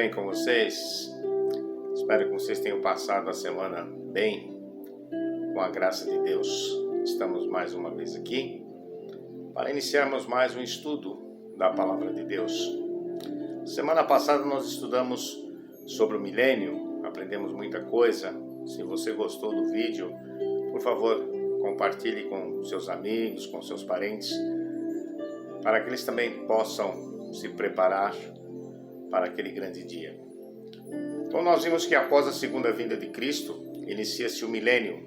bem com vocês? Espero que vocês tenham passado a semana bem, com a graça de Deus. Estamos mais uma vez aqui para iniciarmos mais um estudo da Palavra de Deus. Semana passada nós estudamos sobre o milênio, aprendemos muita coisa. Se você gostou do vídeo, por favor, compartilhe com seus amigos, com seus parentes, para que eles também possam se preparar para aquele grande dia. Então nós vimos que após a segunda vinda de Cristo, inicia-se o milênio.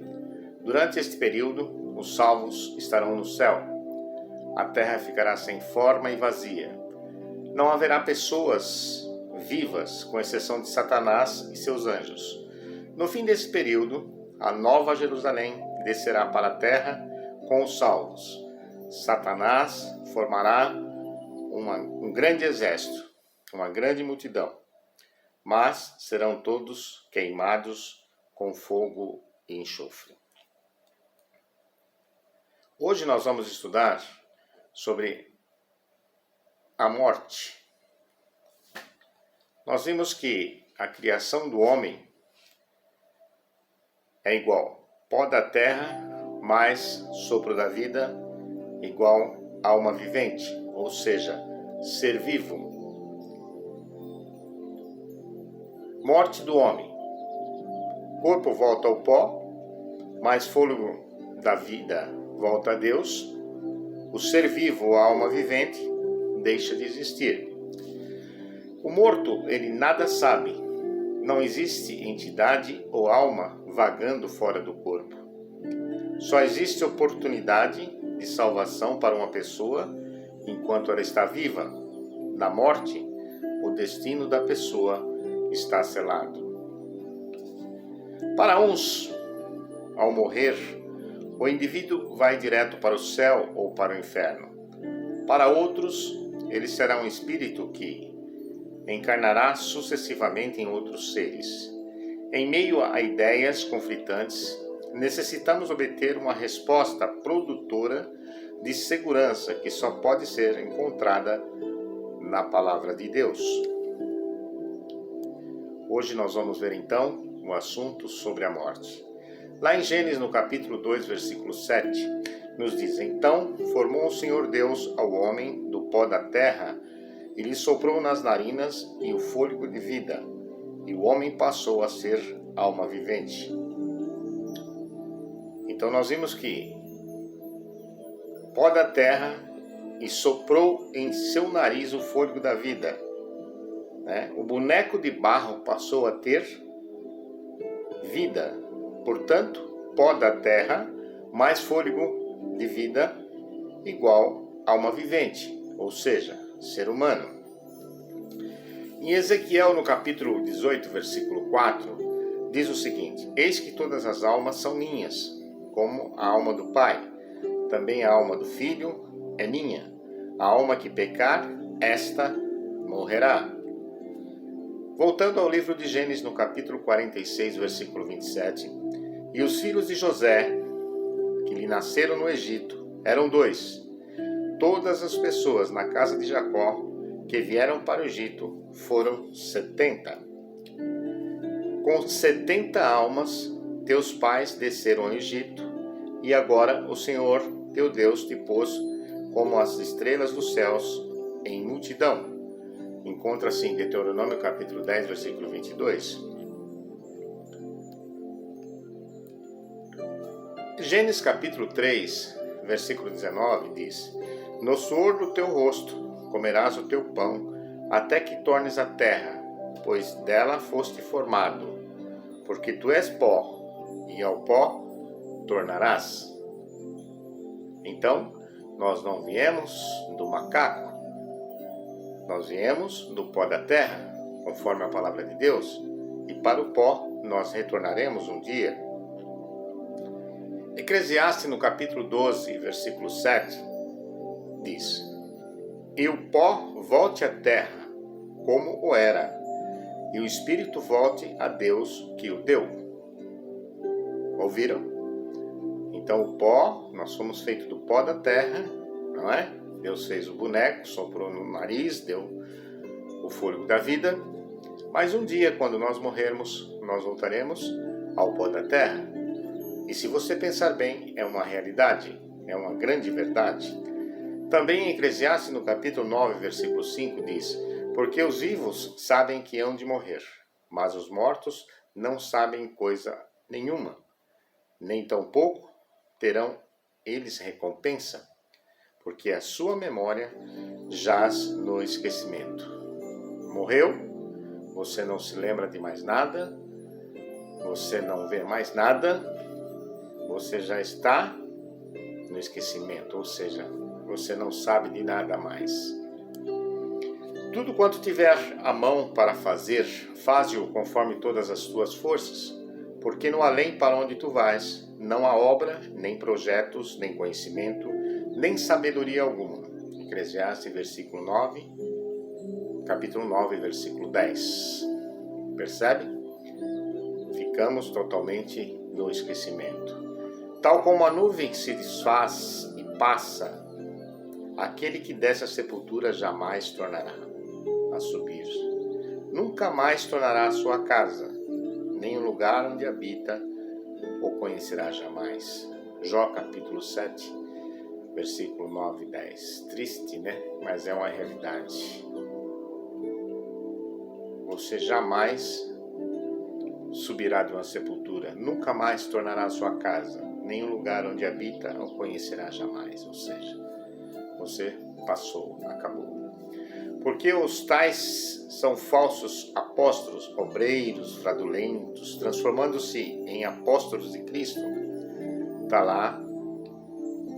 Durante este período, os salvos estarão no céu. A terra ficará sem forma e vazia. Não haverá pessoas vivas, com exceção de Satanás e seus anjos. No fim desse período, a nova Jerusalém descerá para a terra com os salvos. Satanás formará um grande exército, uma grande multidão, mas serão todos queimados com fogo e enxofre. Hoje nós vamos estudar sobre a morte. Nós vimos que a criação do homem é igual pó da terra mais sopro da vida igual alma vivente, ou seja, ser vivo. Morte do homem. Corpo volta ao pó, mas fôlego da vida volta a Deus. O ser vivo, a alma vivente, deixa de existir. O morto, ele nada sabe. Não existe entidade ou alma vagando fora do corpo. Só existe oportunidade de salvação para uma pessoa enquanto ela está viva. Na morte, o destino da pessoa está selado. Para uns, ao morrer, o indivíduo vai direto para o céu ou para o inferno. Para outros, ele será um espírito que encarnará sucessivamente em outros seres. Em meio a ideias conflitantes, necessitamos obter uma resposta produtora de segurança que só pode ser encontrada na Palavra de Deus. Hoje nós vamos ver então o assunto sobre a morte. Lá em Gênesis, no capítulo 2, versículo 7, nos diz: Então formou o Senhor Deus ao homem do pó da terra e lhe soprou nas narinas e o fôlego de vida, e o homem passou a ser alma vivente. Então nós vimos que pó da terra e soprou em seu nariz o fôlego da vida. O boneco de barro passou a ter vida. Portanto, pó da terra mais fôlego de vida igual alma vivente, ou seja, ser humano. Em Ezequiel, no capítulo 18, versículo 4, diz o seguinte: Eis que todas as almas são minhas, como a alma do Pai. Também a alma do Filho é minha. A alma que pecar, esta morrerá. Voltando ao livro de Gênesis, no capítulo 46, versículo 27, e os filhos de José, que lhe nasceram no Egito, eram 2. Todas as pessoas na casa de Jacó que vieram para o Egito foram 70. Com 70 almas, teus pais desceram ao Egito, e agora o Senhor, teu Deus, te pôs como as estrelas dos céus em multidão. Encontra-se em Deuteronômio capítulo 10, versículo 22. Gênesis capítulo 3, versículo 19 diz: No suor do teu rosto comerás o teu pão, até que tornes a terra, pois dela foste formado, porque tu és pó, e ao pó tornarás. Então, nós não viemos do macaco, nós viemos do pó da terra, conforme a palavra de Deus, e para o pó nós retornaremos um dia. Eclesiastes, no capítulo 12, versículo 7, diz: E o pó volte à terra, como o era, e o espírito volte a Deus que o deu. Ouviram? Então o pó, nós somos feitos do pó da terra, não é? Deus fez o boneco, soprou no nariz, deu o fôlego da vida. Mas um dia, quando nós morrermos, nós voltaremos ao pó da terra. E se você pensar bem, é uma realidade, é uma grande verdade. Também em Eclesiastes, no capítulo 9, versículo 5, diz: porque os vivos sabem que hão de morrer, mas os mortos não sabem coisa nenhuma, nem tampouco terão eles recompensa, porque a sua memória jaz no esquecimento. Morreu, você não se lembra de mais nada, você não vê mais nada, você já está no esquecimento, ou seja, você não sabe de nada mais. Tudo quanto tiver a mão para fazer, faze-o conforme todas as tuas forças, porque no além para onde tu vais, não há obra, nem projetos, nem conhecimento, nem sabedoria alguma. Eclesiastes, versículo 9, capítulo 9, versículo 10. Percebe? Ficamos totalmente no esquecimento. Tal como a nuvem se desfaz e passa, aquele que desce à sepultura jamais tornará a subir. Nunca mais tornará a sua casa, nem o lugar onde habita o conhecerá jamais. Jó capítulo 7, versículo 9 e 10. Triste, né? Mas é uma realidade. Você jamais subirá de uma sepultura, nunca mais tornará a sua casa, nem o lugar onde habita o conhecerá jamais. Ou seja, você passou, acabou. Porque os tais são falsos apóstolos, obreiros, fraudulentos, transformando-se em apóstolos de Cristo. Está lá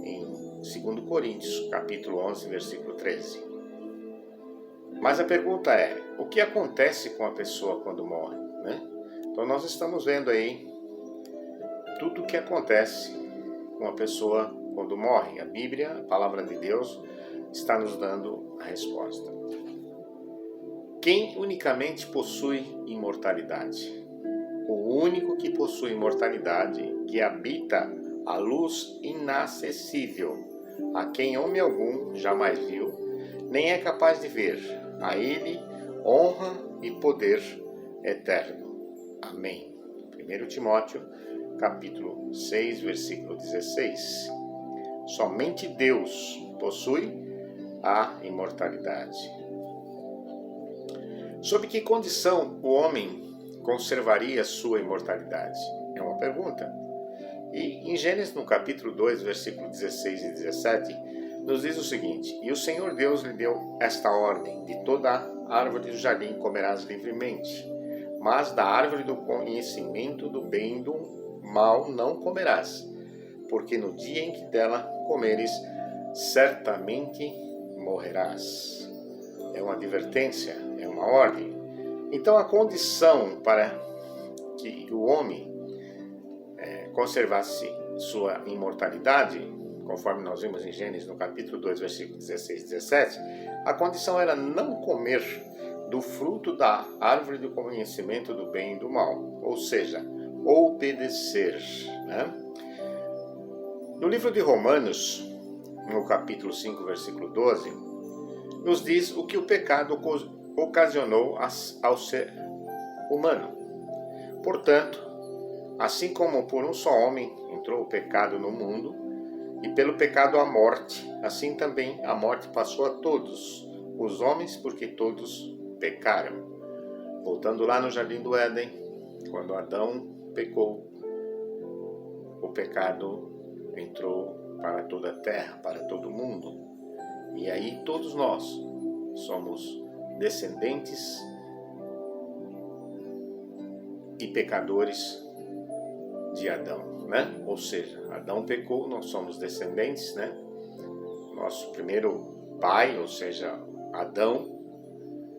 em 2 Coríntios, capítulo 11, versículo 13. Mas a pergunta é, o que acontece com a pessoa quando morre, né? Então nós estamos vendo aí tudo o que acontece com a pessoa quando morre. A Bíblia, a palavra de Deus, está nos dando a resposta. Quem unicamente possui imortalidade? O único que possui imortalidade, que habita a luz inacessível, a quem homem algum jamais viu, nem é capaz de ver. A ele honra e poder eterno. Amém. 1 Timóteo, capítulo 6, versículo 16. Somente Deus possui a imortalidade. Sob que condição o homem conservaria sua imortalidade? É uma pergunta. E em Gênesis, no capítulo 2, versículo 16 e 17, nos diz o seguinte: e o Senhor Deus lhe deu esta ordem: de toda a árvore do jardim comerás livremente, mas da árvore do conhecimento do bem e do mal não comerás, porque no dia em que dela comeres, certamente morrerás. É uma advertência, é uma ordem. Então a condição para que o homem conservasse sua imortalidade, conforme nós vimos em Gênesis no capítulo 2, versículo 16 e 17, a condição era não comer do fruto da árvore do conhecimento do bem e do mal, ou seja, obedecer, né? No livro de Romanos, no capítulo 5, versículo 12, nos diz o que o pecado ocasionou ao ser humano. Portanto, assim como por um só homem entrou o pecado no mundo, e pelo pecado a morte, assim também a morte passou a todos os homens, porque todos pecaram. Voltando lá no Jardim do Éden, quando Adão pecou, o pecado entrou para toda a terra, para todo mundo. E aí todos nós somos descendentes e pecadores de Adão, né? Ou seja, Adão pecou, nós somos descendentes, né? Nosso primeiro pai, ou seja, Adão,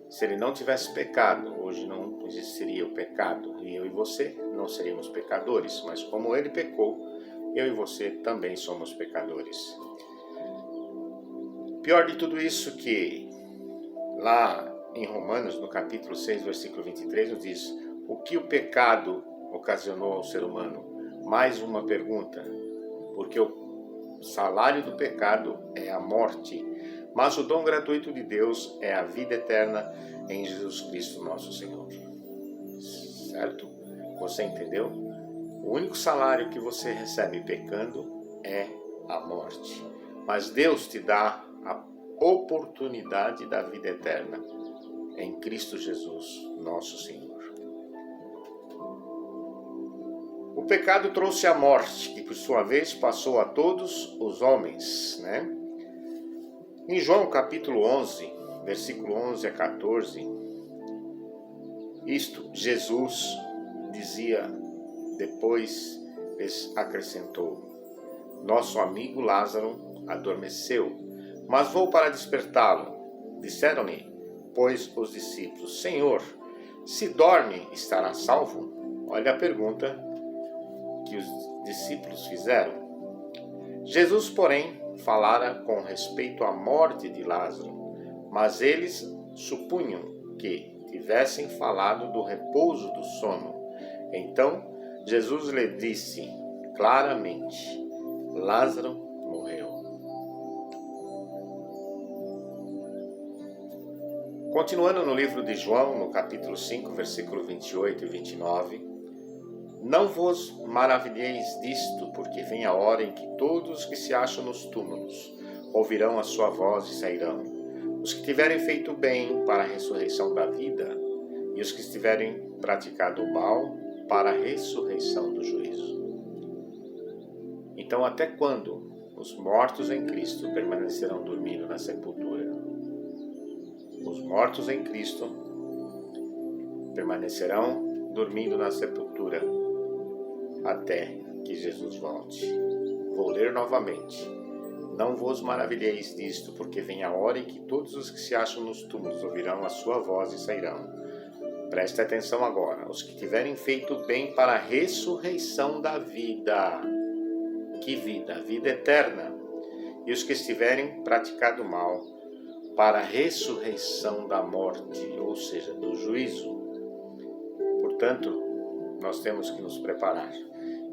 se ele não tivesse pecado, hoje não existiria o pecado, e eu e você não seríamos pecadores, mas como ele pecou, eu e você também somos pecadores. Pior de tudo isso que lá em Romanos, no capítulo 6, versículo 23, nos diz o que o pecado ocasionou ao ser humano. Mais uma pergunta, porque o salário do pecado é a morte, Mas o dom gratuito de Deus é a vida eterna em Jesus Cristo nosso Senhor. Certo? Você entendeu? O único salário que você recebe pecando é a morte. Mas Deus te dá a oportunidade da vida eterna em Cristo Jesus, nosso Senhor. O pecado trouxe a morte, que por sua vez passou a todos os homens, né? Em João capítulo 11, versículo 11 a 14, Jesus dizia, depois lhes acrescentou: nosso amigo Lázaro adormeceu, mas vou para despertá-lo. Disseram-lhe, pois, os discípulos: Senhor, se dorme, estará salvo? Olha a pergunta que os discípulos fizeram. Jesus, porém, falara com respeito à morte de Lázaro, mas eles supunham que tivessem falado do repouso do sono. Então Jesus lhe disse claramente: Lázaro morreu. Continuando no livro de João, no capítulo 5, versículo 28 e 29, não vos maravilheis disto, porque vem a hora em que todos os que se acham nos túmulos ouvirão a sua voz e sairão. Os que tiverem feito o bem para a ressurreição da vida, e os que estiverem praticado o mal para a ressurreição do juízo. Então, até quando os mortos em Cristo permanecerão dormindo na sepultura? Os mortos em Cristo permanecerão dormindo na sepultura até que Jesus volte. Vou ler novamente. Não vos maravilheis disto, porque vem a hora em que todos os que se acham nos túmulos ouvirão a sua voz e sairão. Preste atenção agora. Os que tiverem feito bem para a ressurreição da vida. Que vida? A vida eterna. E os que estiverem praticado mal para a ressurreição da morte, ou seja, do juízo. Portanto, nós temos que nos preparar.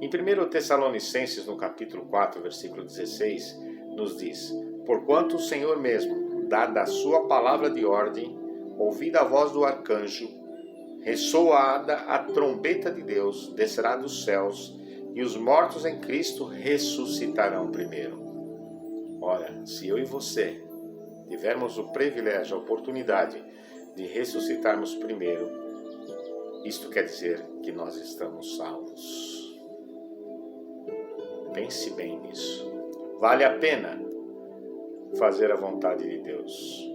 Em 1 Tessalonicenses, no capítulo 4, versículo 16, nos diz: porquanto o Senhor mesmo, dada a sua palavra de ordem, ouvida a voz do arcanjo, ressoada a trombeta de Deus, descerá dos céus, e os mortos em Cristo ressuscitarão primeiro. Ora, se eu e você tivermos o privilégio, a oportunidade de ressuscitarmos primeiro, isto quer dizer que nós estamos salvos. Pense bem nisso. Vale a pena fazer a vontade de Deus.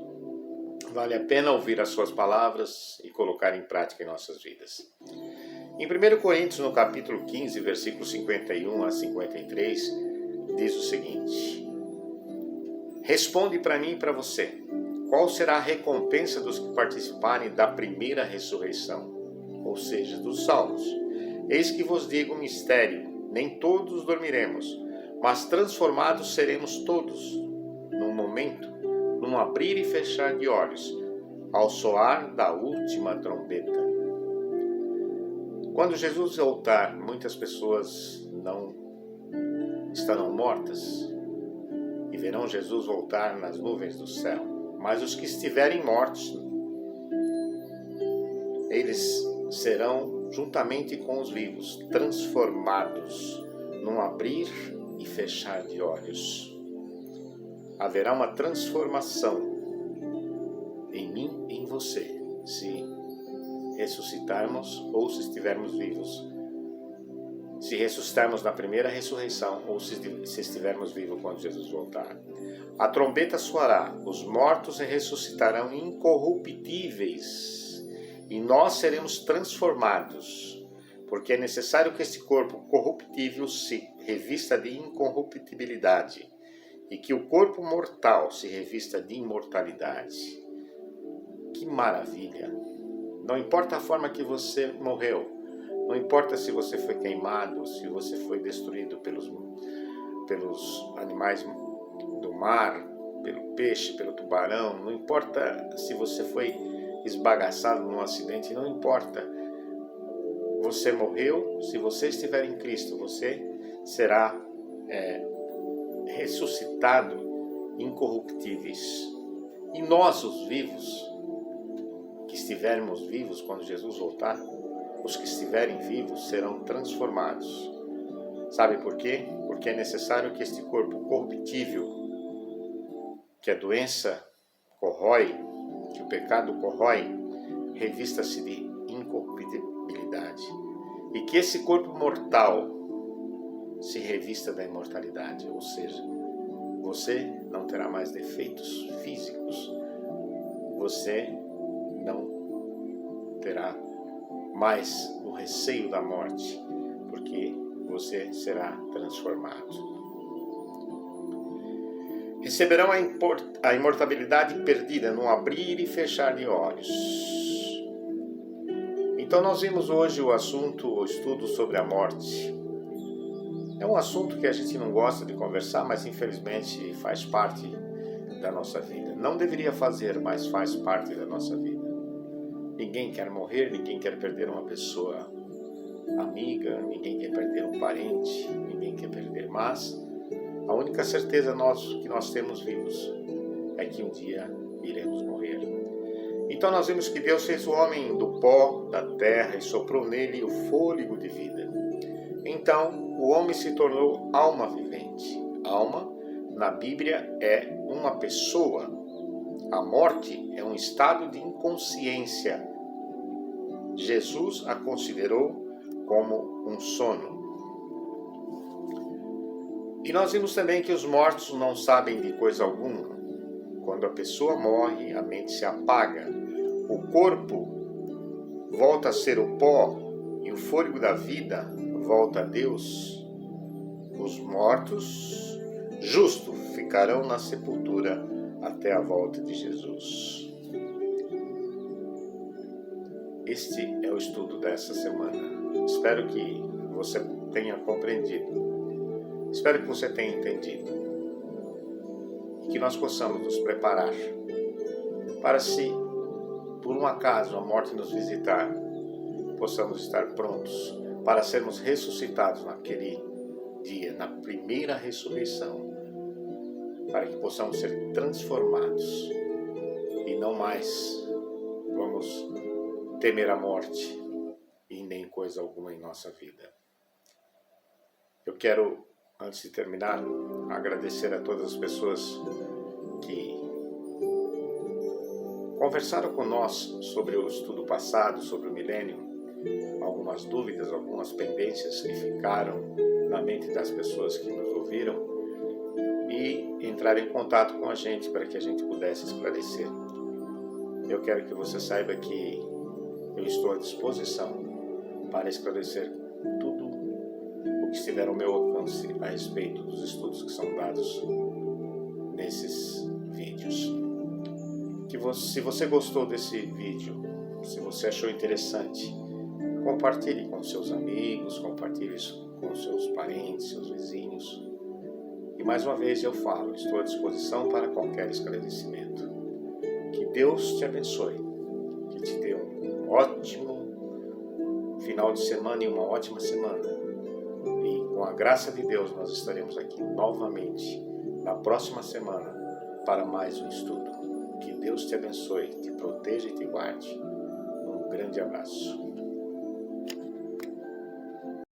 Vale a pena ouvir as suas palavras e colocar em prática em nossas vidas. Em 1 Coríntios, no capítulo 15, versículos 51 a 53, diz o seguinte: responde para mim e para você, qual será a recompensa dos que participarem da primeira ressurreição, ou seja, dos salvos? Eis que vos digo um mistério, nem todos dormiremos, mas transformados seremos todos, num momento, num abrir e fechar de olhos, ao soar da última trombeta. Quando Jesus voltar, muitas pessoas não estarão mortas e verão Jesus voltar nas nuvens do céu. Mas os que estiverem mortos, eles serão, juntamente com os vivos, transformados num abrir e fechar de olhos. Haverá uma transformação em mim e em você, se ressuscitarmos ou se estivermos vivos. Se ressuscitarmos na primeira ressurreição ou se estivermos vivos quando Jesus voltar. A trombeta soará, os mortos ressuscitarão incorruptíveis e nós seremos transformados, porque é necessário que este corpo corruptível se revista de incorruptibilidade e que o corpo mortal se revista de imortalidade. Que maravilha! Não importa a forma que você morreu, não importa se você foi queimado, se você foi destruído pelos animais do mar, pelo peixe, pelo tubarão, não importa se você foi esbagaçado num acidente, não importa. Você morreu, se você estiver em Cristo, você será ressuscitado incorruptíveis. E nós, os vivos, que estivermos vivos quando Jesus voltar, os que estiverem vivos serão transformados. Sabe por quê? Porque é necessário que este corpo corruptível, que a doença corrói, que o pecado corrói, revista-se de incorruptibilidade. E que esse corpo mortal se revista da imortalidade, ou seja, você não terá mais defeitos físicos, você não terá mais o receio da morte, porque você será transformado. Receberão a imortalidade perdida no abrir e fechar de olhos. Então nós vimos hoje o estudo sobre a morte. É um assunto que a gente não gosta de conversar, mas infelizmente faz parte da nossa vida. Não deveria fazer, mas faz parte da nossa vida. Ninguém quer morrer, ninguém quer perder uma pessoa amiga, ninguém quer perder um parente, ninguém quer perder, mas a única certeza que nós temos vivos é que um dia iremos morrer. Então nós vimos que Deus fez o homem do pó da terra e soprou nele o fôlego de vida. Então o homem se tornou alma vivente. Alma, na Bíblia, é uma pessoa. A morte é um estado de inconsciência. Jesus a considerou como um sono. E nós vimos também que os mortos não sabem de coisa alguma. Quando a pessoa morre, a mente se apaga. O corpo volta a ser o pó e o fôlego da vida volta a Deus. Os mortos, justos, ficarão na sepultura até a volta de Jesus. Este é o estudo dessa semana. Espero que você tenha compreendido. Espero que você tenha entendido. E que nós possamos nos preparar para, se por um acaso a morte nos visitar, possamos estar prontos para sermos ressuscitados naquele dia, na primeira ressurreição, para que possamos ser transformados e não mais vamos temer a morte e nem coisa alguma em nossa vida. Eu quero, antes de terminar, agradecer a todas as pessoas que conversaram com nós sobre o estudo passado, sobre o milênio, algumas dúvidas, algumas pendências que ficaram na mente das pessoas que nos ouviram e entraram em contato com a gente para que a gente pudesse esclarecer. Eu quero que você saiba que eu estou à disposição para esclarecer tudo o que estiver ao meu alcance a respeito dos estudos que são dados nesses vídeos. Se você gostou desse vídeo, se você achou interessante, compartilhe com seus amigos, compartilhe com seus parentes, seus vizinhos. E mais uma vez eu falo, estou à disposição para qualquer esclarecimento. Que Deus te abençoe, que te dê um ótimo final de semana e uma ótima semana. E com a graça de Deus nós estaremos aqui novamente na próxima semana para mais um estudo. Que Deus te abençoe, te proteja e te guarde. Um grande abraço.